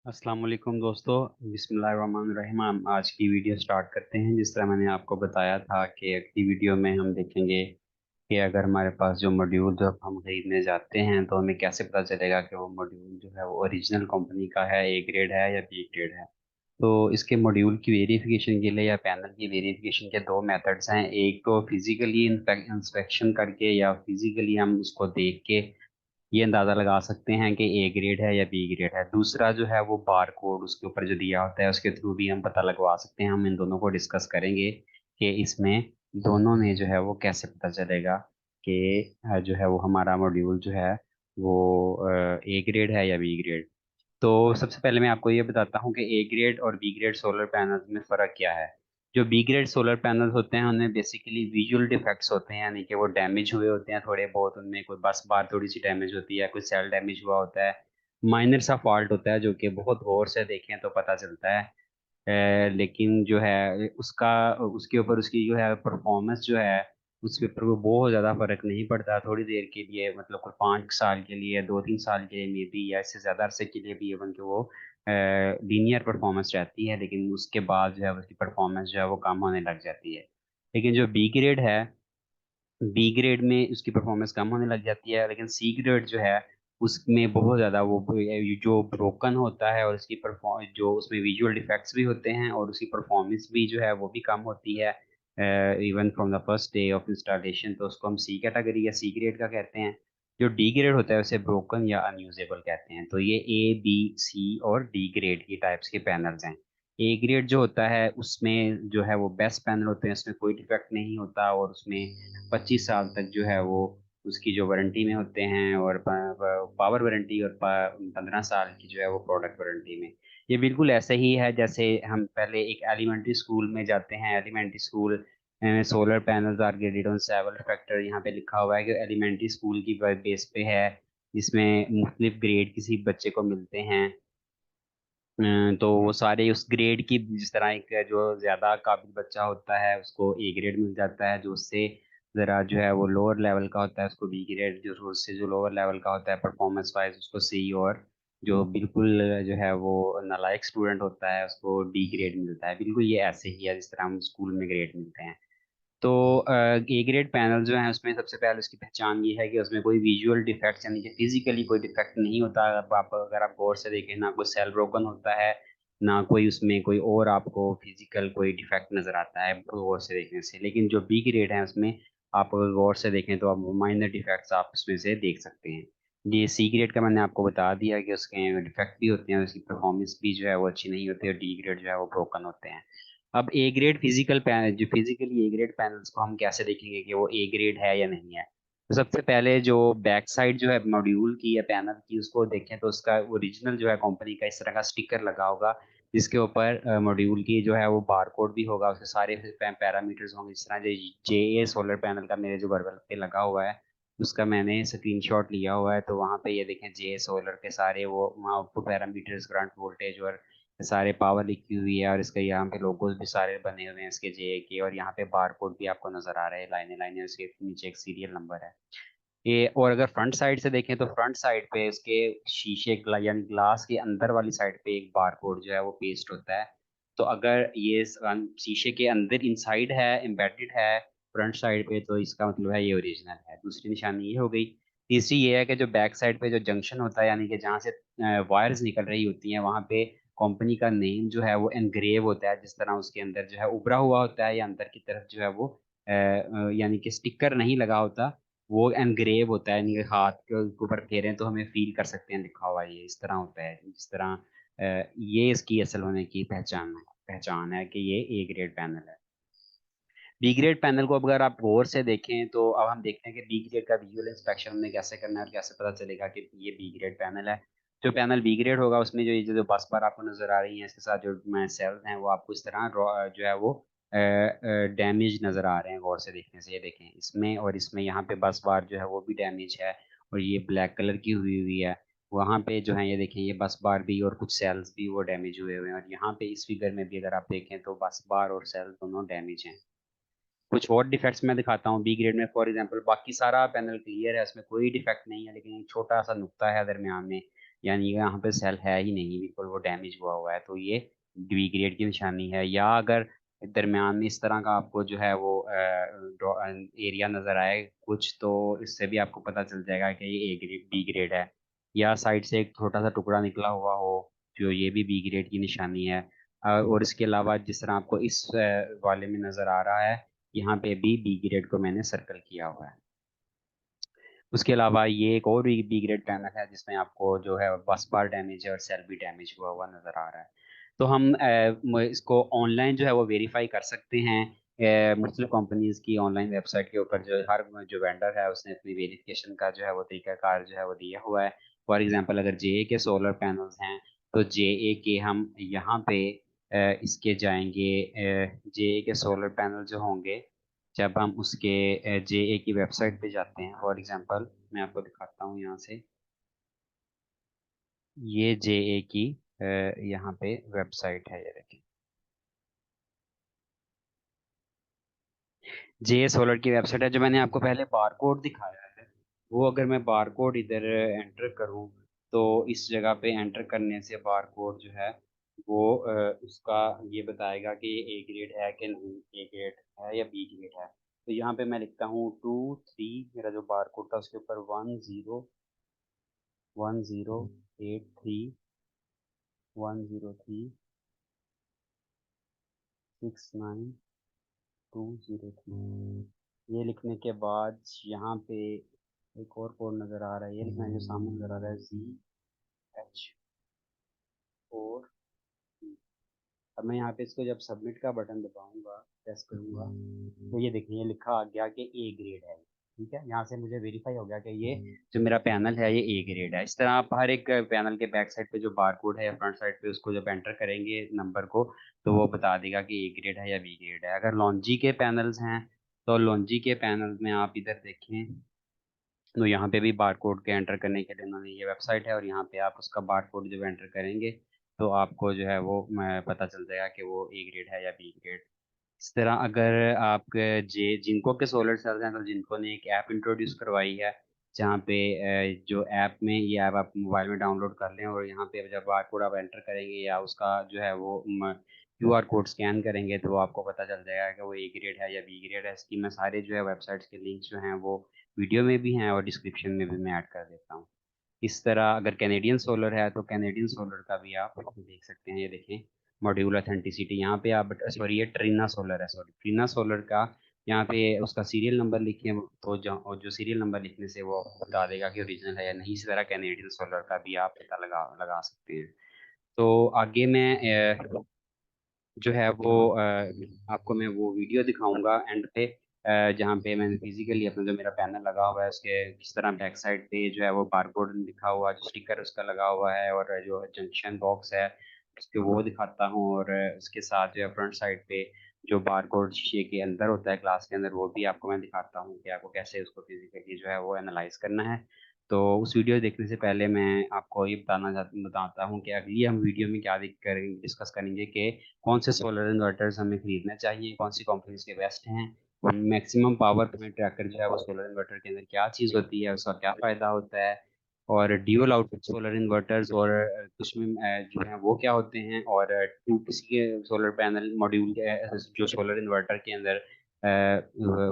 अस्सलाम वालेकुम दोस्तों। बिस्मिल्लाहिर्रहमानिर्रहीम। हम आज की वीडियो स्टार्ट करते हैं। जिस तरह मैंने आपको बताया था कि अगली वीडियो में हम देखेंगे कि अगर हमारे पास जो मॉड्यूल जब हम खरीदने जाते हैं तो हमें कैसे पता चलेगा कि वो मॉड्यूल जो है वो ओरिजिनल कंपनी का है, ए ग्रेड है या बी ग्रेड है। तो इसके मॉड्यूल की वेरिफिकेशन के लिए या पैनल की वेरिफिकेशन के दो मेथड्स हैं। एक तो फिजिकली इंस्पेक्शन करके या फिजिकली हम उसको देख के ये अंदाज़ा लगा सकते हैं कि ए ग्रेड है या बी ग्रेड है। दूसरा जो है वो बार कोड उसके ऊपर जो दिया होता है उसके थ्रू भी हम पता लगवा सकते हैं। हम इन दोनों को डिस्कस करेंगे कि इसमें दोनों में जो है वो कैसे पता चलेगा कि जो है वो हमारा मॉड्यूल जो है वो ए ग्रेड है या बी ग्रेड। तो सबसे पहले मैं आपको ये बताता हूँ कि ए ग्रेड और बी ग्रेड सोलर पैनल्स में फ़र्क क्या है। जो बी ग्रेड सोलर पैनल होते हैं उनमें बेसिकली विजुअल डिफेक्ट्स होते हैं, यानी कि वो डैमेज हुए होते हैं थोड़े बहुत। उनमें कोई बस बार थोड़ी सी डैमेज होती है, कोई सेल डैमेज हुआ होता है, माइनर सा फॉल्ट होता है जो कि बहुत गौर से देखें तो पता चलता है। लेकिन जो है उसका उसके ऊपर उसकी जो है परफॉर्मेंस जो है उसके ऊपर वो बहुत ज़्यादा फर्क नहीं पड़ता। थोड़ी देर के लिए, मतलब कोई 5 साल के लिए, 2-3 साल के लिए मे बी, या इससे ज़्यादा अरसे के लिए भी इवन कि वो लीनियर परफॉर्मेंस रहती है, लेकिन उसके बाद जो है उसकी परफॉर्मेंस जो है वो कम होने लग जाती है। लेकिन जो बी ग्रेड है, बी ग्रेड में उसकी परफॉर्मेंस कम होने लग जाती है, लेकिन सी ग्रेड जो है उसमें बहुत ज़्यादा वो जो ब्रोकन होता है और उसकी परफॉर्म जो उसमें विजुअल डिफेक्ट्स भी होते हैं और उसकी परफॉर्मेंस भी जो है वो भी कम होती है even from the first day of installation. तो उसको हम सी कैटेगरी या सी ग्रेड का कहते हैं। जो डी ग्रेड होता है उसे ब्रोकन या अनयूजेबल कहते हैं। तो ये ए बी सी और डी ग्रेड की टाइप्स के पैनल्स हैं। ए ग्रेड जो होता है उसमें जो है वो बेस्ट पैनल होते हैं, उसमें कोई डिफेक्ट नहीं होता और उसमें 25 साल तक जो है वो उसकी जो वारंटी में होते हैं, और पावर वारंटी, और 15 साल की जो है वो प्रोडक्ट वारंटी में। ये बिल्कुल ऐसे ही है जैसे हम पहले एक एलिमेंट्री स्कूल में जाते हैं। Elementary school solar panels are graded on several factor, यहाँ पे लिखा हुआ है कि एलिमेंट्री स्कूल की बेस पे है, जिसमें मुख्तलिफ ग्रेड किसी बच्चे को मिलते हैं। तो वो सारे उस ग्रेड की, जिस तरह एक जो ज़्यादा काबिल बच्चा होता है उसको ए ग्रेड मिल जाता है, जो उससे ज़रा जो है वो लोअर लेवल का होता है उसको बी ग्रेड, जो उससे जो लोअर लेवल का होता है परफॉर्मेंस वाइज उसको सी, और जो बिल्कुल जो है वो नालायक स्टूडेंट होता है उसको डी ग्रेड मिलता है। बिल्कुल ये ऐसे ही है जिस तरह हम स्कूल में ग्रेड मिलते हैं। तो ए ग्रेड पैनल जो है उसमें सबसे पहले उसकी पहचान ये है कि उसमें कोई विजुअल डिफेक्ट यानी कि फिजिकली कोई डिफेक्ट नहीं होता। अगर आप गौर से देखें, ना कोई सेल ब्रोकन होता है, ना कोई उसमें कोई और आपको फिजिकल कोई डिफेक्ट नजर आता है गौर से देखने से। लेकिन जो बी ग्रेड है उसमें आप अगर गौर से देखें तो आप माइनर डिफेक्ट्स आप उसमें से देख सकते हैं। ये सी ग्रेड का मैंने आपको बता दिया कि उसके डिफेक्ट भी होते हैं, उसकी परफॉर्मेंस भी जो है वो अच्छी नहीं होती, और डी ग्रेड जो है वो ब्रोकन होते हैं। अब ए ग्रेड फिजिकल पैनल, जो फिजिकली ए ग्रेड पैनल्स को हम कैसे देखेंगे कि वो ए ग्रेड है या नहीं है। तो सबसे पहले जो बैक साइड जो है मॉड्यूल की या पैनल की उसको देखें तो उसका ओरिजिनल जो है कंपनी का इस तरह का स्टिकर लगा होगा, जिसके ऊपर मॉड्यूल की जो है वो बार कोड भी होगा, उसके सारे पैरामीटर्स होंगे। जिस तरह जे ए सोलर पैनल का मेरे जो घर पे लगा हुआ है उसका मैंने स्क्रीनशॉट लिया हुआ है। तो वहाँ पे ये देखें जे सोलर के सारे वो आउटपुट पैरामीटर्स, करंट, वोल्टेज और सारे पावर लिखी हुई है, और इसके यहाँ पे लोगोस भी सारे बने हुए हैं इसके जे के, और यहाँ पे बार कोड भी आपको नजर आ रहा है लाइनें लाइनें, उसके नीचे एक सीरियल नंबर है ये। और अगर फ्रंट साइड से देखें तो फ्रंट साइड पे इसके शीशे यानी ग्लास के अंदर वाली साइड पे एक बार कोड जो है वो पेस्ट होता है। तो अगर ये शीशे के अंदर इनसाइड है, एम्बेडेड है फ्रंट साइड पे, तो इसका मतलब है ये ओरिजिनल है। दूसरी निशानी ये हो गई। तीसरी ये है कि जो बैक साइड पे जो जंक्शन होता है, यानी कि जहाँ से वायर्स निकल रही होती हैं, वहाँ पे कंपनी का नेम जो है वो एनग्रेव होता है। जिस तरह उसके अंदर जो है उभरा हुआ होता है या अंदर की तरफ जो है वो यानी कि स्टिकर नहीं लगा होता, वो एनग्रेव होता है, यानी कि हाथ के ऊपर फेरें तो हमें फील कर सकते हैं लिखा हुआ है। ये इस तरह होता है, जिस तरह ये इसकी असल होने की पहचान है कि ये ए ग्रेड पैनल है। बी ग्रेड पैनल को अगर आप गौर से देखें तो अब हम देखते हैं कि बी ग्रेड का विजुअल इंस्पेक्शन हमें कैसे करना है और कैसे पता चलेगा कि ये बी ग्रेड पैनल है। जो पैनल बी ग्रेड होगा उसमें जो ये जो बस बार आपको नजर आ रही है, इसके साथ जो सेल्स हैं वो आपको इस तरह जो है वो डैमेज नजर आ रहे हैं गौर से देखने से। ये देखें इसमें, और इसमें यहाँ पे बस बार जो है वो भी डैमेज है, और ये ब्लैक कलर की हुई हुई है। वहाँ पे जो है ये देखें ये बस बार भी और कुछ सेल्स भी वो डैमेज हुए हुए हैं, और यहाँ पे इस फिगर में भी अगर आप देखें तो बस बार और सेल्स दोनों डैमेज हैं। कुछ और डिफेक्ट्स मैं दिखाता हूँ बी ग्रेड में। फॉर एग्जांपल बाकी सारा पैनल क्लियर है, उसमें कोई डिफेक्ट नहीं है, लेकिन एक छोटा सा नुक्ता है दरमियान में, यानी यहाँ पे सेल है ही नहीं, बिल्कुल वो डैमेज हुआ हुआ है, तो ये बी ग्रेड की निशानी है। या अगर दरमियान में इस तरह का आपको जो है वो एरिया नज़र आए कुछ, तो इससे भी आपको पता चल जाएगा कि ये ए ग्रेड बी ग्रेड है। या साइड से एक छोटा सा टुकड़ा निकला हुआ हो, जो ये भी बी ग्रेड की निशानी है। और इसके अलावा जिस तरह आपको इस वाले में नज़र आ रहा है, यहाँ पे भी बी ग्रेड को मैंने सर्कल किया हुआ है। उसके अलावा ये एक और बी ग्रेड पैनल है जिसमें आपको जो है बस बार डैमेज है और सेल भी डैमेज हुआ हुआ नज़र आ रहा है। तो हम इसको ऑनलाइन जो है वो वेरीफाई कर सकते हैं। मुख्तलिफ कंपनीज की ऑनलाइन वेबसाइट के ऊपर जो हर जो वेंडर है उसने अपनी वेरिफिकेशन का जो है वो तरीकाकार जो है वो दिया हुआ है। फॉर एग्जांपल अगर जे के सोलर पैनल्स हैं, तो जे के हम यहाँ पे इसके जाएंगे। जे के सोलर पैनल जो होंगे, जब हम उसके जे की वेबसाइट पे जाते हैं, फॉर एग्जांपल मैं आपको दिखाता हूँ यहाँ से, ये जे की यहाँ पे वेबसाइट है, ये देखिए जे सोलर की वेबसाइट है। जो मैंने आपको पहले बारकोड दिखाया है, वो अगर मैं बारकोड इधर एंटर करूँ, तो इस जगह पे एंटर करने से बारकोड जो है वो उसका ये बताएगा कि ये ए ग्रेड है कि नहीं, ए ग्रेड है या बी ग्रेड है। तो यहाँ पे मैं लिखता हूँ 2 3, मेरा जो बारकोड था उसके ऊपर 108311036923। ये लिखने के बाद यहाँ पे एक और कोड नज़र आ रहा है, ये लिखना है जो सामने नज़र आ रहा है ZH4। अब मैं यहाँ पे इसको जब सबमिट का बटन दबाऊंगा, प्रेस करूंगा, तो ये देखिए ये लिखा आ गया कि ए ग्रेड है। ठीक है, यहाँ से मुझे वेरीफाई हो गया कि ये जो मेरा पैनल है ये ए ग्रेड है। इस तरह आप हर एक पैनल के बैक साइड पे जो बारकोड है या फ्रंट साइड पे उसको जब एंटर करेंगे नंबर को, तो वो बता देगा कि ए ग्रेड है या बी ग्रेड है। अगर लॉन्जी के पैनल्स हैं, तो लॉन्जी के पैनल्स में आप इधर देखें, तो यहाँ पे भी बार कोड के एंटर करने के लिए उन्होंने ये वेबसाइट है, और यहाँ पे आप उसका बार कोड जब एंटर करेंगे, तो आपको जो है वो पता चल जाएगा कि वो ए ग्रेड है या बी ग्रेड। इस तरह अगर आप जिनको के सोलर सेल्स हैं, तो जिनको ने एक ऐप इंट्रोड्यूस करवाई है, जहाँ पे जो ऐप में ये ऐप आप मोबाइल में डाउनलोड कर लें, और यहाँ पे जब बार कोड आप एंटर करेंगे या उसका जो है वो QR कोड स्कैन करेंगे, तो वो आपको पता चल जाएगा कि वो ए ग्रेड है या बी ग्रेड है। इसकी मैं सारे जो है वेबसाइट्स के लिंक्स जो हैं वो वीडियो में भी हैं और डिस्क्रिप्शन में भी मैं ऐड कर देता हूँ। इस तरह अगर कैनेडियन सोलर है, तो कैनेडियन सोलर का भी आप देख सकते हैं। ये देखें मॉड्यूल ऑथेंटिसिटी, यहाँ पे आप, सॉरी ये ट्रीना सोलर है, सॉरी ट्रीना सोलर का यहाँ पे उसका सीरियल नंबर लिखें, तो जो सीरियल नंबर लिखने से वो आपको बता देगा कि ओरिजिनल है या नहीं। इसी तरह कैनेडियन सोलर का भी आप पता लगा लगा सकते हैं। तो आगे मैं जो है वो आपको मैं वो वीडियो दिखाऊंगा एंड पे, जहाँ पे मैंने फिजिकली अपना जो मेरा पैनल लगा हुआ है उसके किस तरह बैक साइड पे जो है वो बारकोड लिखा हुआ, जो स्टिकर उसका लगा हुआ है, और जो जंक्शन बॉक्स है उसके वो दिखाता हूँ। और उसके साथ जो है फ्रंट साइड पे जो बारकोड शीशे के अंदर होता है ग्लास के अंदर, वो भी आपको मैं दिखाता हूँ कि आपको कैसे उसको फिजिकली जो है वो एनालाइज करना है। तो उस वीडियो देखने से पहले मैं आपको ये बताता हूँ कि अगली हम वीडियो में क्या डिस्कस करेंगे कि कौन से सोलर इन्वर्टर्स हमें खरीदना चाहिए, कौन सी कंपनीज के बेस्ट हैं, मैक्सिमम पावर पॉइंट ट्रैकर जो है वो सोलर इन्वर्टर के अंदर क्या चीज़ होती है, उसका क्या फ़ायदा होता है, और ड्यूल आउटपुट सोलर इन्वर्टर्स और कुछ में जो है वो क्या होते हैं, और टू किसी के सोलर पैनल मॉड्यूल के जो सोलर इन्वर्टर के अंदर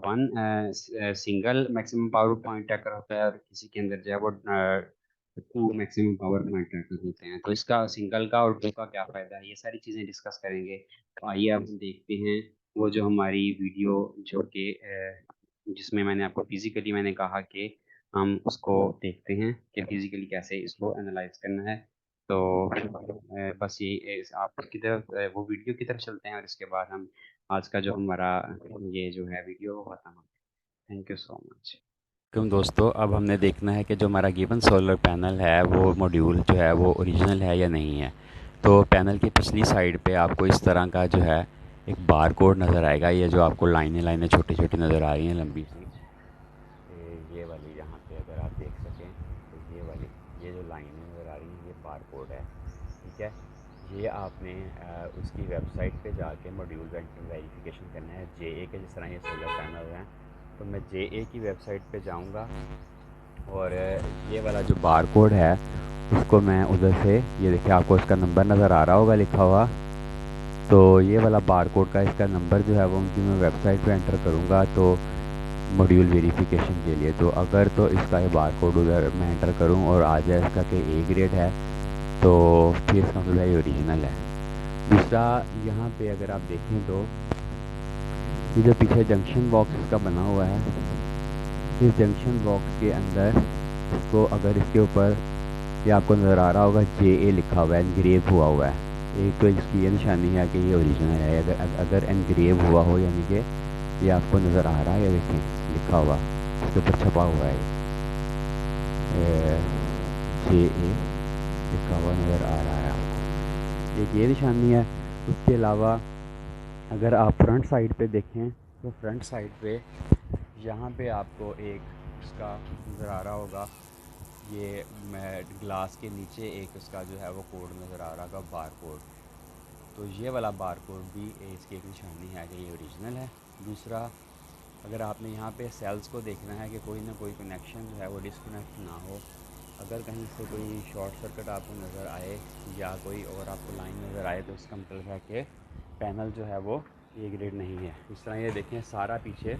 one single maximum power point tracker होता है, और किसी के अंदर जो है वो two maximum power point tracker होते हैं। तो इसका सिंगल का और टू का क्या फ़ायदा है, ये सारी चीज़ें डिस्कस करेंगे। तो आइए अब हम देखते हैं वो जो हमारी वीडियो, जो कि जिसमें मैंने आपको फिजिकली मैंने कहा कि हम उसको देखते हैं कि फिजिकली कैसे इसको एनालाइज करना है। तो बस ये आप की तरफ वो वीडियो की तरफ चलते हैं, और इसके बाद हम आज का जो हमारा ये जो है वीडियो वो खत्म हो। Thank you so much. क्यों दोस्तों, अब हमने देखना है कि जो हमारा गिवन सोलर पैनल है वो मॉड्यूल जो है वो ओरिजिनल है या नहीं है। तो पैनल की पिछली साइड पे आपको इस तरह का जो है एक बार कोड नज़र आएगा। ये जो आपको लाइनें लाइनें छोटी छोटी नज़र आ रही हैं लंबी सी, ये वाली यहाँ पे अगर आप देख सकें, तो ये वाली ये जो लाइनें नज़र आ रही हैं ये बार कोड है। ठीक है, ये आपने उसकी वेबसाइट पे जाके मॉड्यूल वेरिफिकेशन करना है जे के, जिस तरह ये सोलर पैनल हैं। तो मैं जे की वेबसाइट पे जाऊंगा, और ये वाला जो बार कोड है उसको मैं उधर से, ये देखिए आपको इसका नंबर नज़र आ रहा होगा लिखा हुआ, तो ये वाला बार कोड का इसका नंबर जो है वो उनकी मैं वेबसाइट पे एंटर करूँगा तो मॉड्यूल वेरिफिकेशन के लिए। तो अगर तो इसका ये बार कोड उधर मैं एंटर करूँ और आ जाए इसका कि ए ग्रेड है, तो फिर इसका मतलब ये ओरिजिनल है। दूसरा, यहाँ पे अगर आप देखें तो ये जो पीछे जंक्शन बॉक्स इसका बना हुआ है, इस जंक्शन बॉक्स के अंदर इसको, अगर इसके ऊपर ये आपको नज़र आ रहा होगा JA लिखा हुआ है, एनग्रेव हुआ हुआ है, एक तो इसकी ये निशानी है कि ये ओरिजिनल है। अगर एनग्रेव हुआ हो, यानी कि ये आपको नज़र आ रहा है, ये देखें लिखा हुआ, इसके ऊपर छपा हुआ है JA लिखा हुआ नज़र आ रहा है आपको, एक ये निशानी है। उसके अलावा अगर आप फ्रंट साइड पे देखें तो फ्रंट साइड पे यहाँ पे आपको एक उसका नज़र आ रहा होगा, ये ग्लास के नीचे एक उसका जो है वो कोड नज़र आ रहा होगा, बार कोड। तो ये वाला बार कोड भी इसकी एक निशानी है कि ये ओरिजिनल है। दूसरा, अगर आपने यहाँ पे सेल्स को देखना है कि कोई ना कोई कनेक्शन जो है वो डिस्कनेक्ट ना हो, अगर कहीं से कोई शॉर्ट सर्किट आपको नज़र आए या कोई और आपको लाइन नज़र आए, तो इसका मतलब है कि पैनल जो है वो ए ग्रेड नहीं है। इस तरह ये देखें, सारा पीछे